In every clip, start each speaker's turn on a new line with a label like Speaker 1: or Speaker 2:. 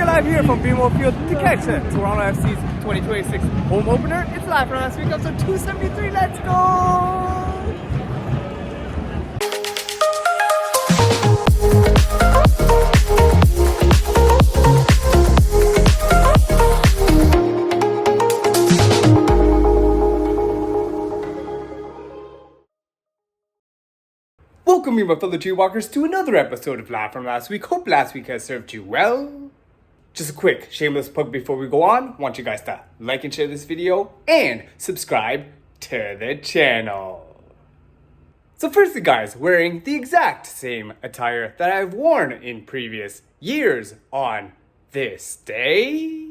Speaker 1: are live here from Vball Field to catch Toronto FC's 2026 home opener. It's live from last week, episode 273. Let's go! Welcome me, my fellow JayWalkers, to another episode of Live From Last Week. Hope last week has served you well. Just a quick shameless plug before we go on. Want you guys to like and share this video and subscribe to the channel. So firstly guys, wearing the exact same attire that I've worn in previous years on this day,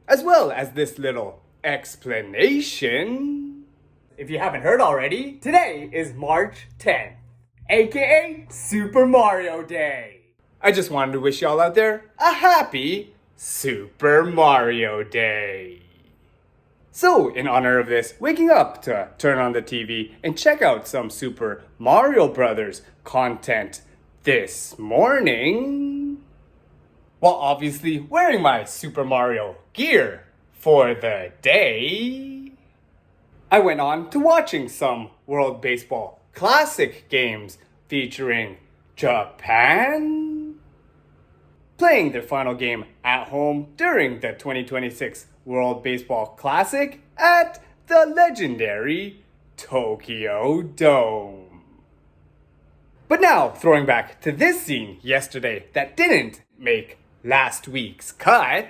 Speaker 1: as well as this little explanation. If you haven't heard already, today is March 10th, aka Super Mario Day. I just wanted to wish y'all out there a happy Super Mario Day. So, in honor of this, waking up to turn on the TV and check out some Super Mario Brothers content this morning, while obviously wearing my Super Mario gear for the day, I went on to watching some World Baseball Classic games featuring Japan playing their final game at home during the 2026 World Baseball Classic at the legendary Tokyo Dome. But now, throwing back to this scene yesterday that didn't make last week's cut.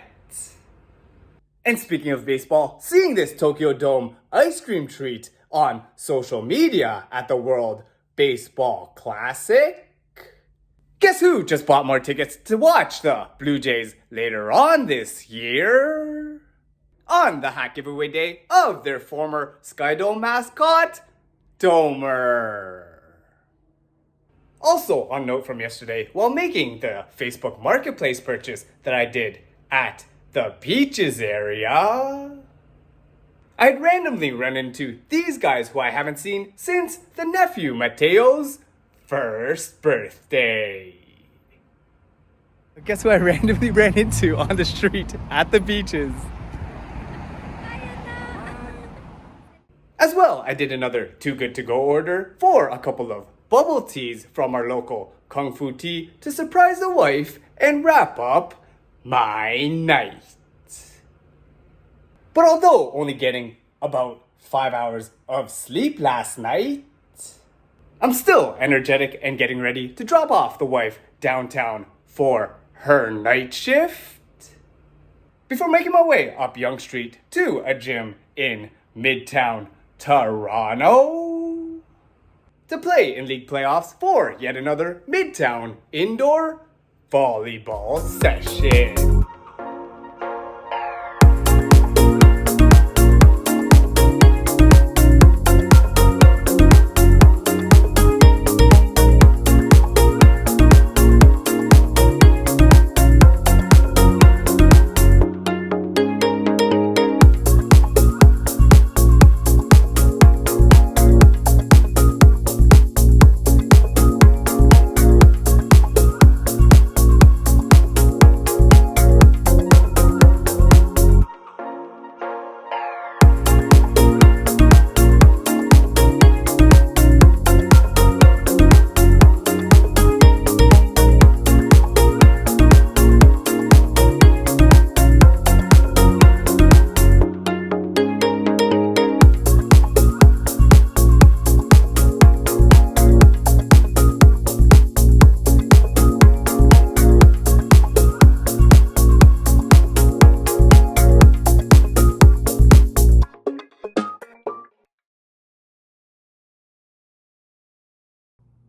Speaker 1: And speaking of baseball, seeing this Tokyo Dome ice cream treat on social media at the World Baseball Classic. Guess who just bought more tickets to watch the Blue Jays later on this year? On the hat giveaway day of their former Sky Dome mascot, Domer. Also, on note from yesterday, while making the Facebook Marketplace purchase that I did at the beaches area, I'd randomly run into these guys who I haven't seen since the nephew Mateo's first birthday. Guess who I randomly ran into on the street at the beaches? As well, I did another Too Good To Go order for a couple of bubble teas from our local Kung Fu Tea to surprise the wife and wrap up my night. But although only getting about 5 hours of sleep last night, I'm still energetic and getting ready to drop off the wife downtown for her night shift before making my way up Yonge Street to a gym in Midtown, Toronto to play in league playoffs for yet another Midtown indoor volleyball session.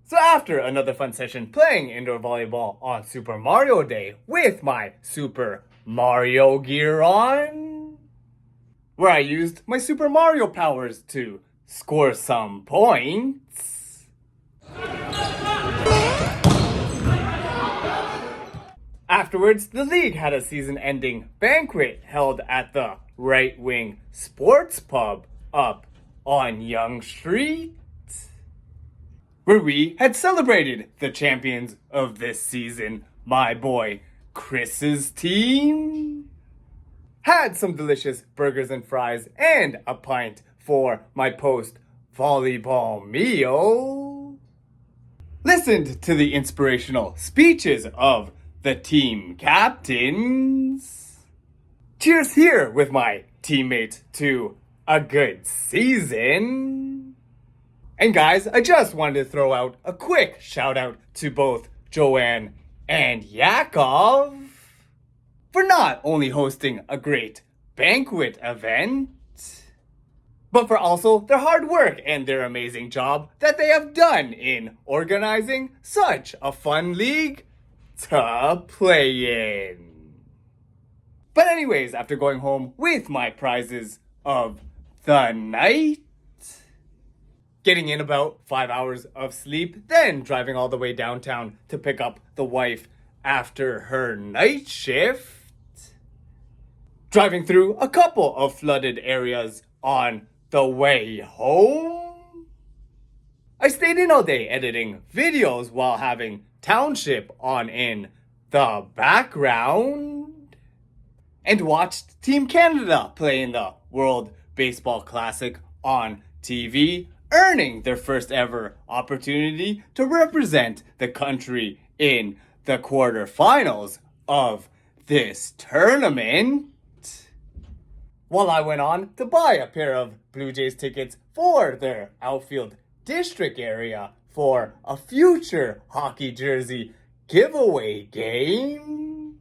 Speaker 1: So after another fun session playing indoor volleyball on Super Mario Day with my Super Mario gear on, where I used my Super Mario powers to score some points, afterwards, the league had a season-ending banquet held at the Right Wing Sports Pub up on Yonge Street, where we had celebrated the champions of this season, my boy Chris's team. Had some delicious burgers and fries and a pint for my post-volleyball meal. Listened to the inspirational speeches of the team captains. Cheers here with my teammates to a good season. And guys, I just wanted to throw out a quick shout out to both Joanne and Yakov for not only hosting a great banquet event, but for also their hard work and their amazing job that they have done in organizing such a fun league to play in. But anyways, after going home with my prizes of the night, getting in about 5 hours of sleep, then driving all the way downtown to pick up the wife after her night shift, driving through a couple of flooded areas on the way home. I stayed in all day editing videos while having Township on in the background, and watched Team Canada play in the World Baseball Classic on TV, earning their first ever opportunity to represent the country in the quarterfinals of this tournament. While I went on to buy a pair of Blue Jays tickets for their outfield district area for a future hockey jersey giveaway game.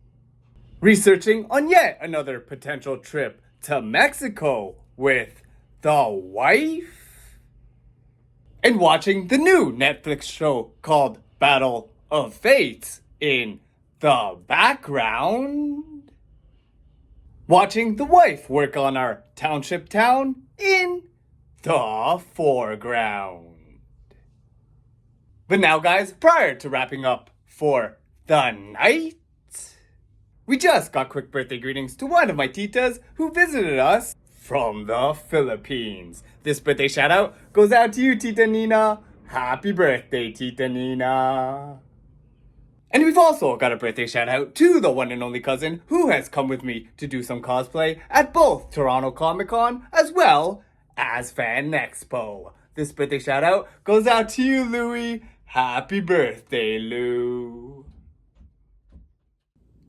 Speaker 1: Researching on yet another potential trip to Mexico with the wife. And watching the new Netflix show called Battle of Fates in the background. Watching the wife work on our township town in the foreground. But now guys, prior to wrapping up for the night, we just got quick birthday greetings to one of my titas who visited us from the Philippines. This birthday shout out goes out to you, Tita Nina. Happy birthday, Tita Nina. And we've also got a birthday shout out to the one and only cousin who has come with me to do some cosplay at both Toronto Comic Con as well as Fan Expo. This birthday shout out goes out to you, Louie. Happy birthday, Lou.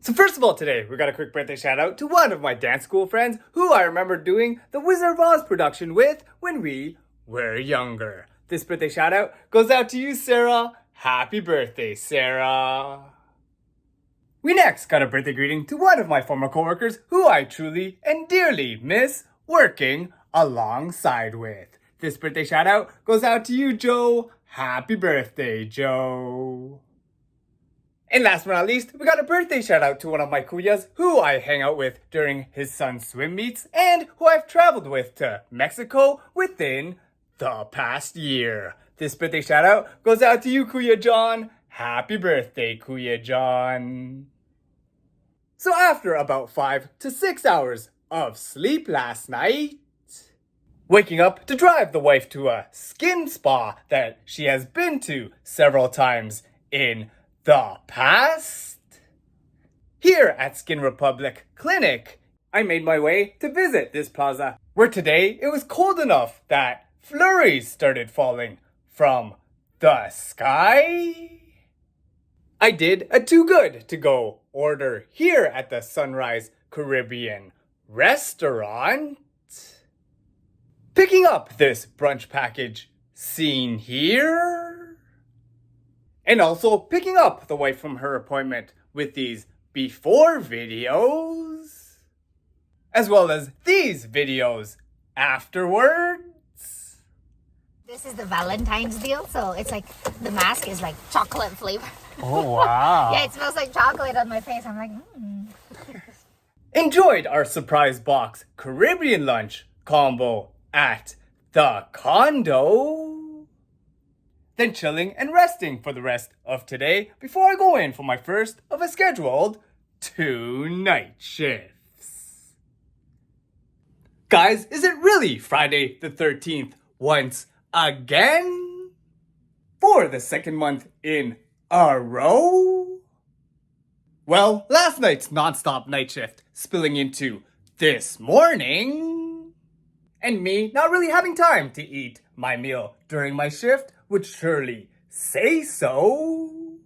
Speaker 1: So first of all today, we got a quick birthday shout out to one of my dance school friends who I remember doing the Wizard of Oz production with when we were younger. This birthday shout out goes out to you, Sarah. Happy birthday, Sarah. We next got a birthday greeting to one of my former coworkers who I truly and dearly miss working alongside with. This birthday shout out goes out to you, Joe. Happy birthday, Joe. And last but not least, we got a birthday shout out to one of my kuyas who I hang out with during his son's swim meets and who I've traveled with to Mexico within the past year. This birthday shout out goes out to you, Kuya John. Happy birthday, Kuya John. So after about 5 to 6 hours of sleep last night, waking up to drive the wife to a skin spa that she has been to several times in the past. Here at Skin Republic Clinic, I made my way to visit this plaza, where today it was cold enough that flurries started falling from the sky. I did a too good to go order here at the Sunrise Caribbean restaurant. Picking up this brunch package seen here. And also picking up the wife from her appointment with these before videos. As well as these videos afterwards.
Speaker 2: This is the Valentine's deal, so it's like the mask is like chocolate flavor.
Speaker 1: Oh, wow.
Speaker 2: Yeah, it smells like chocolate on my face. I'm like,
Speaker 1: Enjoyed our surprise box Caribbean lunch combo at the condo. Then chilling and resting for the rest of today before I go in for my first of a scheduled 2 night shifts. Guys, is it really Friday the 13th once again? For the second month in a row? Well, last night's non-stop night shift spilling into this morning, and me not really having time to eat my meal during my shift would surely say so.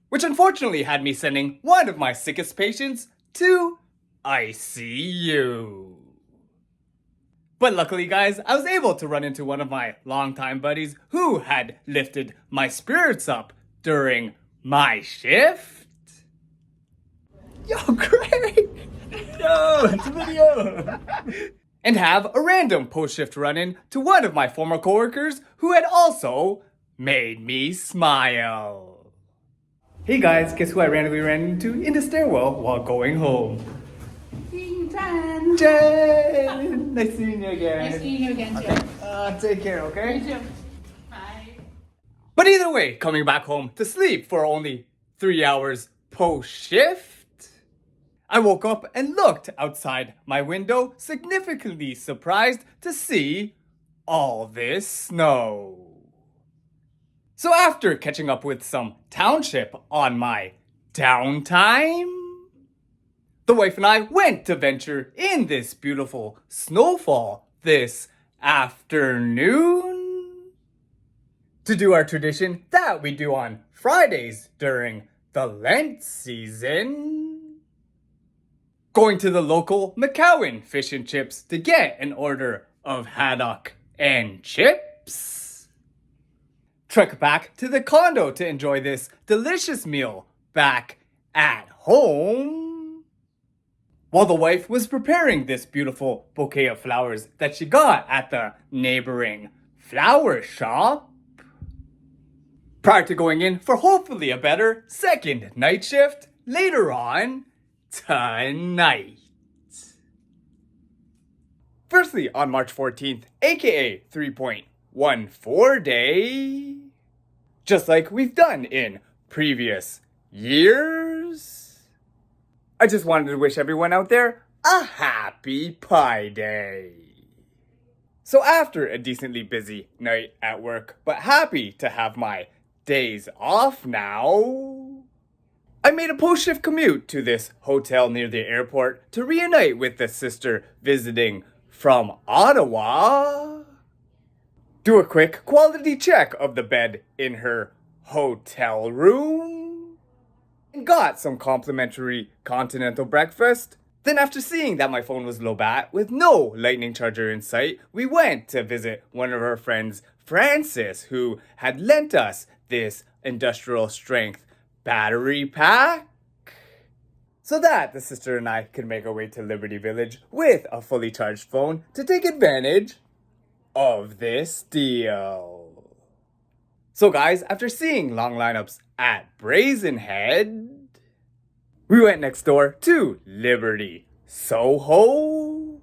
Speaker 1: Which unfortunately had me sending one of my sickest patients to ICU. But luckily, guys, I was able to run into one of my longtime buddies who had lifted my spirits up during my shift. Yo, Craig! Yo, it's a video! And have a random post-shift run-in to one of my former coworkers who had also made me smile. Hey guys, guess who I randomly ran into in the stairwell while going home?
Speaker 3: Jen.
Speaker 1: Jen! Nice seeing you again.
Speaker 3: Nice seeing you again, too.
Speaker 1: Okay. Take care, okay?
Speaker 3: You too. Bye.
Speaker 1: But either way, coming back home to sleep for only 3 hours post-shift, I woke up and looked outside my window, significantly surprised to see all this snow. So after catching up with some Township on my downtime, the wife and I went to venture in this beautiful snowfall this afternoon to do our tradition that we do on Fridays during the Lent season. Going to the local McCowan Fish and Chips to get an order of haddock and chips. Trek back to the condo to enjoy this delicious meal back at home, while the wife was preparing this beautiful bouquet of flowers that she got at the neighboring flower shop, prior to going in for hopefully a better second night shift later on tonight. Firstly, on March 14th, aka 3.14 day, just like we've done in previous years, I just wanted to wish everyone out there a happy Pi Day. So after a decently busy night at work, but happy to have my days off now, I made a post-shift commute to this hotel near the airport to reunite with the sister visiting from Ottawa, do a quick quality check of the bed in her hotel room, and got some complimentary continental breakfast. Then after seeing that my phone was low bat with no lightning charger in sight, we went to visit one of our friends, Francis, who had lent us this industrial strength battery pack, so that the sister and I could make our way to Liberty Village with a fully charged phone to take advantage of this deal. So guys, after seeing long lineups at Brazen Head, we went next door to Liberty Soho,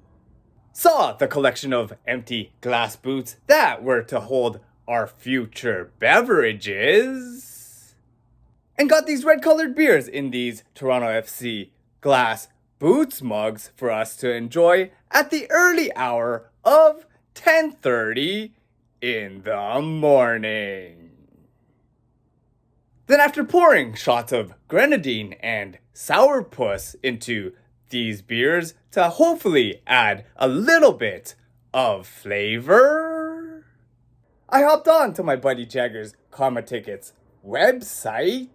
Speaker 1: saw the collection of empty glass boots that were to hold our future beverages, and got these red colored beers in these Toronto FC glass boots mugs for us to enjoy at the early hour of 10:30 in the morning. Then after pouring shots of grenadine and sourpuss into these beers to hopefully add a little bit of flavor, I hopped on to my buddy Jagger's Karma Tickets website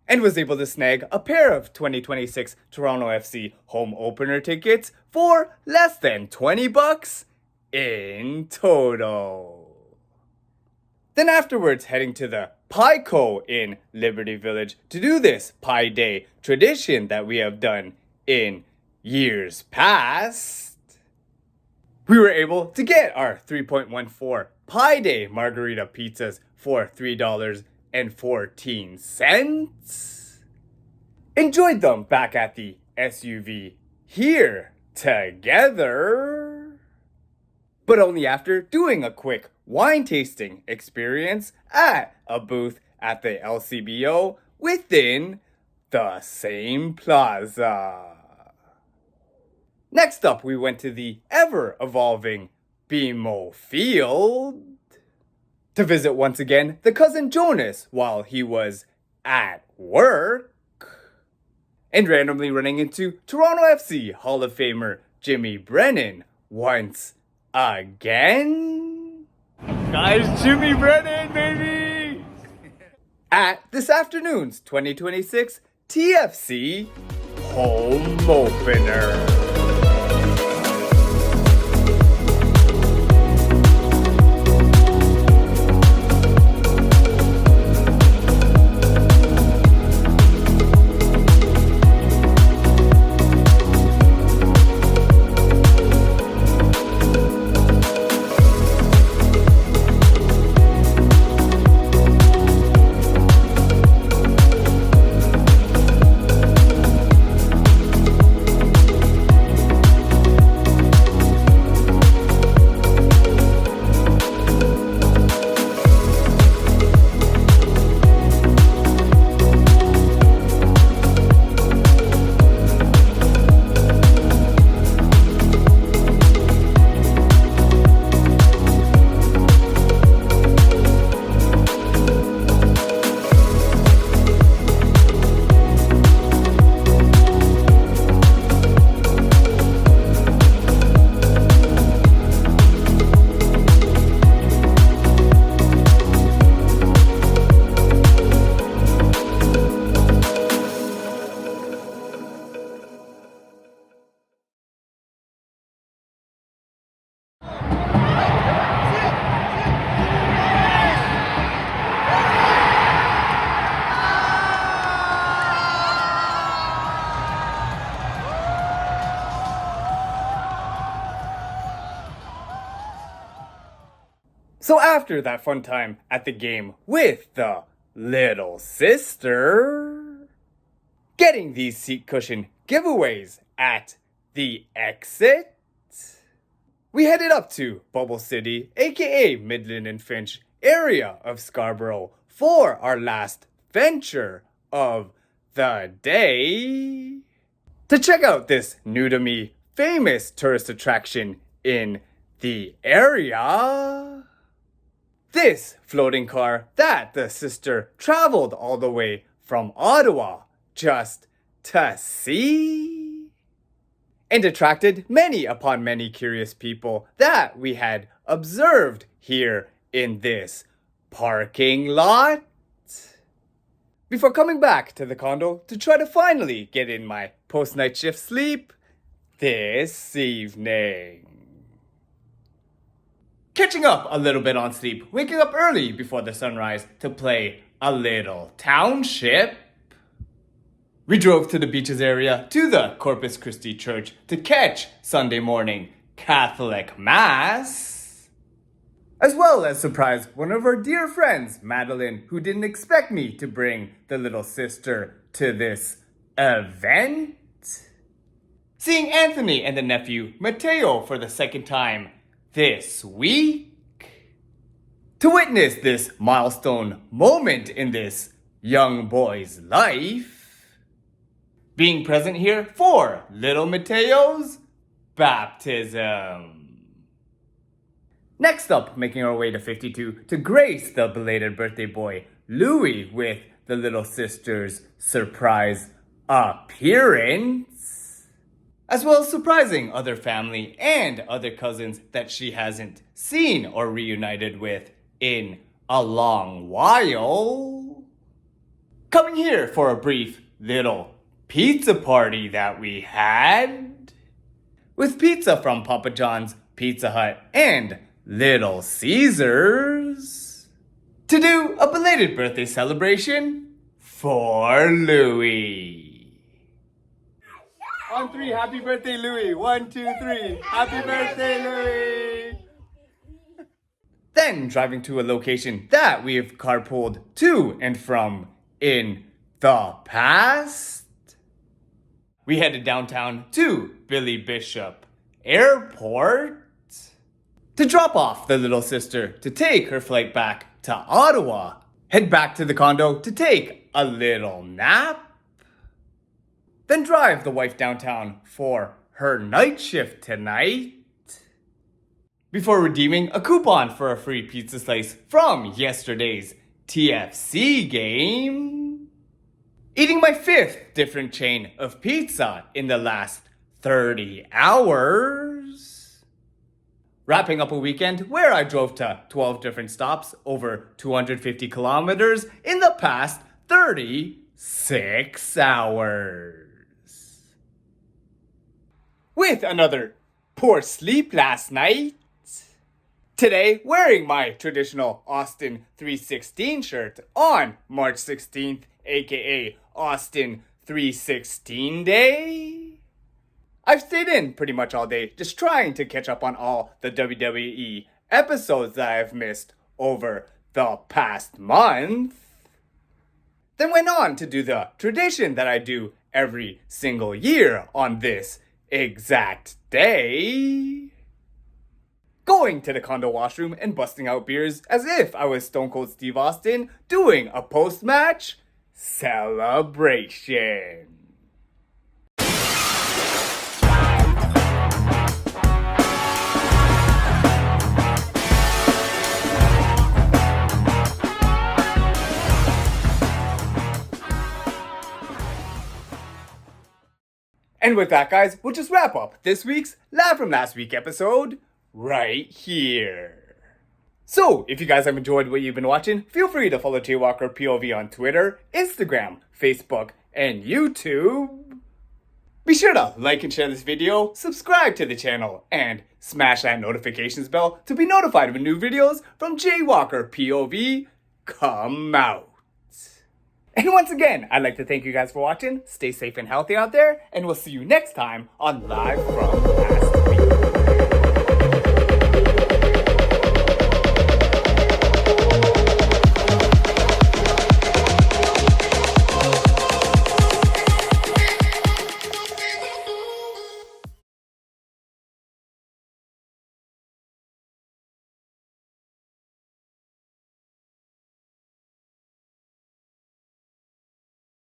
Speaker 1: and was able to snag a pair of 2026 Toronto FC home opener tickets for less than $20 in total. Then afterwards heading to the Pi Co in Liberty Village to do this Pi Day tradition that we have done in years past. We were able to get our 3.14 Pi Day margarita pizzas for $3.14. Enjoyed them back at the SUV here together, but only after doing a quick wine tasting experience at a booth at the LCBO within the same plaza. Next up, we went to the ever-evolving BMO Field to visit once again the cousin Jonas while he was at work. and randomly running into Toronto FC Hall of Famer Jimmy Brennan once again. Guys, Jimmy Brennan, baby! At this afternoon's 2026 TFC Home Opener. So after that fun time at the game with the little sister, getting these seat cushion giveaways at the exit, we headed up to Bubble City, aka Midland and Finch area of Scarborough for our last venture of the day to check out this new to me famous tourist attraction in the area. This floating car that the sister traveled all the way from Ottawa just to see, and attracted many upon many curious people that we had observed here in this parking lot, before coming back to the condo to try to finally get in my post-night shift sleep this evening. Catching up a little bit on sleep, waking up early before the sunrise to play a little Township. We drove to the beaches area to the Corpus Christi Church to catch Sunday morning Catholic Mass, as well as surprise one of our dear friends, Madeline, who didn't expect me to bring the little sister to this event. Seeing Anthony and the nephew, Mateo, for the second time this week, to witness this milestone moment in this young boy's life, being present here for little Mateo's baptism. Next up, making our way to 52 to grace the belated birthday boy Llewe with the little sister's surprise appearance, as well as surprising other family and other cousins that she hasn't seen or reunited with in a long while. Coming here for a brief little pizza party that we had, with pizza from Papa John's, Pizza Hut, and Little Caesars, to do a belated birthday celebration for Llewe. On three, happy birthday, Llewe. 1, 2, 3. Happy birthday, Llewe. Then driving to a location that we have carpooled to and from in the past, we headed downtown to Billy Bishop Airport to drop off the little sister to take her flight back to Ottawa, head back to the condo to take a little nap, then drive the wife downtown for her night shift tonight, before redeeming a coupon for a free pizza slice from yesterday's TFC game, Eating my 5th different chain of pizza in the last 30 hours. Wrapping up a weekend where I drove to 12 different stops over 250 kilometers in the past 36 hours. With another poor sleep last night. Today, wearing my traditional Austin 316 shirt on March 16th, aka Austin 316 Day. I've stayed in pretty much all day, just trying to catch up on all the WWE episodes that I've missed over the past month. Then went on to do the tradition that I do every single year on this exact day. Going to the condo washroom and busting out beers as if I was Stone Cold Steve Austin doing a post-match celebration. And with that, guys, we'll just wrap up this week's Live From Last Week episode right here. So, if you guys have enjoyed what you've been watching, feel free to follow JayWalkerPOV on Twitter, Instagram, Facebook, and YouTube. Be sure to like and share this video, subscribe to the channel, and smash that notifications bell to be notified when new videos from JayWalkerPOV come out. And once again, I'd like to thank you guys for watching. Stay safe and healthy out there, and we'll see you next time on Live From Last.